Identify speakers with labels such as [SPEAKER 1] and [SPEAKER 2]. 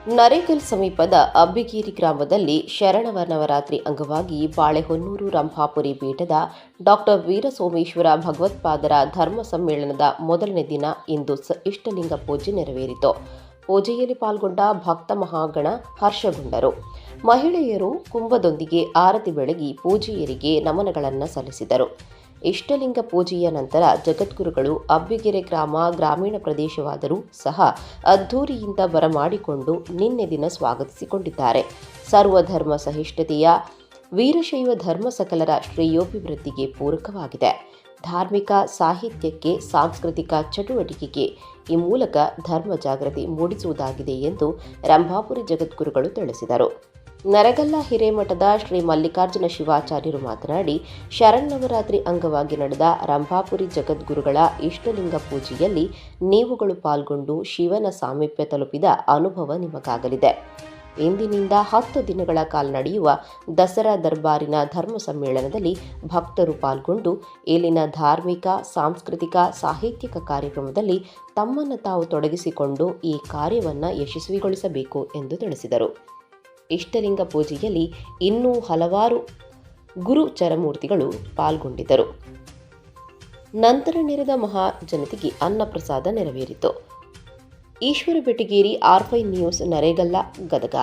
[SPEAKER 1] ನರೇಗಲ್ ಸಮೀಪದ ಅಬ್ಬಿಗೇರಿ ಗ್ರಾಮದಲ್ಲಿ ಶರಣವ ನವರಾತ್ರಿ ಅಂಗವಾಗಿ ಬಾಳೆಹೊನ್ನೂರು ರಂಭಾಪುರಿ ಪೀಠದ ಡಾಕ್ಟರ್ ವೀರಸೋಮೇಶ್ವರ ಭಗವತ್ಪಾದರ ಧರ್ಮ ಸಮ್ಮೇಳನದ ಮೊದಲನೇ ದಿನ ಇಂದು ಇಷ್ಟಲಿಂಗ ಪೂಜೆ ನೆರವೇರಿತು. ಪೂಜೆಯಲ್ಲಿ ಪಾಲ್ಗೊಂಡ ಭಕ್ತ ಮಹಾಗಣ ಹರ್ಷಗೊಂಡರು. ಮಹಿಳೆಯರು ಕುಂಭದೊಂದಿಗೆ ಆರತಿ ಬೆಳಗಿ ಪೂಜೆಯರಿಗೆ ನಮನಗಳನ್ನು ಸಲ್ಲಿಸಿದರು. ಇಷ್ಟಲಿಂಗ ಪೂಜೆಯ ನಂತರ ಜಗದ್ಗುರುಗಳು ಅಬ್ಬಿಗೆರೆ ಗ್ರಾಮೀಣ ಪ್ರದೇಶವಾದರೂ ಸಹ ಅದ್ಧೂರಿಯಿಂದ ಬರಮಾಡಿಕೊಂಡು ನಿನ್ನೆ ದಿನ ಸ್ವಾಗತಿಸಿಕೊಂಡಿದ್ದಾರೆ. ಸರ್ವಧರ್ಮ ಸಹಿಷ್ಣುತೆಯ ವೀರಶೈವ ಧರ್ಮ ಸಕಲರ ಶ್ರೇಯೋಭಿವೃದ್ಧಿಗೆ ಪೂರಕವಾಗಿದೆ. ಧಾರ್ಮಿಕ ಸಾಹಿತ್ಯಕ್ಕೆ, ಸಾಂಸ್ಕೃತಿಕ ಚಟುವಟಿಕೆಗೆ ಈ ಮೂಲಕ ಧರ್ಮ ಜಾಗೃತಿ ಮೂಡಿಸುವುದಾಗಿದೆ ಎಂದು ರಂಭಾಪುರಿ ಜಗದ್ಗುರುಗಳು ತಿಳಿಸಿದರು. ನರಗಲ್ಲ ಹಿರೇಮಠದ ಶ್ರೀ ಮಲ್ಲಿಕಾರ್ಜುನ ಶಿವಾಚಾರ್ಯರು ಮಾತನಾಡಿ, ಶರನ್ನವರಾತ್ರಿ ಅಂಗವಾಗಿ ನಡೆದ ರಂಭಾಪುರಿ ಜಗದ್ಗುರುಗಳ ಇಷ್ಟಲಿಂಗ ಪೂಜೆಯಲ್ಲಿ ನೀವುಗಳು ಪಾಲ್ಗೊಂಡು ಶಿವನ ಸಾಮೀಪ್ಯ ತಲುಪಿದ ಅನುಭವ ನಿಮಗಾಗಲಿದೆ. ಇಂದಿನಿಂದ 10 ದಿನಗಳ ಕಾಲ ನಡೆಯುವ ದಸರಾ ದರ್ಬಾರಿನ ಧರ್ಮ ಸಮ್ಮೇಳನದಲ್ಲಿ ಭಕ್ತರು ಪಾಲ್ಗೊಂಡು ಇಲ್ಲಿನ ಧಾರ್ಮಿಕ, ಸಾಂಸ್ಕೃತಿಕ, ಸಾಹಿತ್ಯಿಕ ಕಾರ್ಯಕ್ರಮದಲ್ಲಿ ತಮ್ಮನ್ನು ತಾವು ತೊಡಗಿಸಿಕೊಂಡು ಈ ಕಾರ್ಯವನ್ನು ಯಶಸ್ವಿಗೊಳಿಸಬೇಕು ಎಂದು ತಿಳಿಸಿದರು. ಇಷ್ಟಲಿಂಗ ಪೂಜೆಯಲ್ಲಿ ಇನ್ನೂ ಹಲವಾರು ಗುರು ಚರಮೂರ್ತಿಗಳು ಪಾಲ್ಗೊಂಡಿದ್ದರು. ನಂತರ ನೆರೆದ ಮಹಾಜನತೆಗೆ ಅನ್ನಪ್ರಸಾದ ನೆರವೇರಿತು. Eshwar Betageri, R5 news, Naregal, Gadag.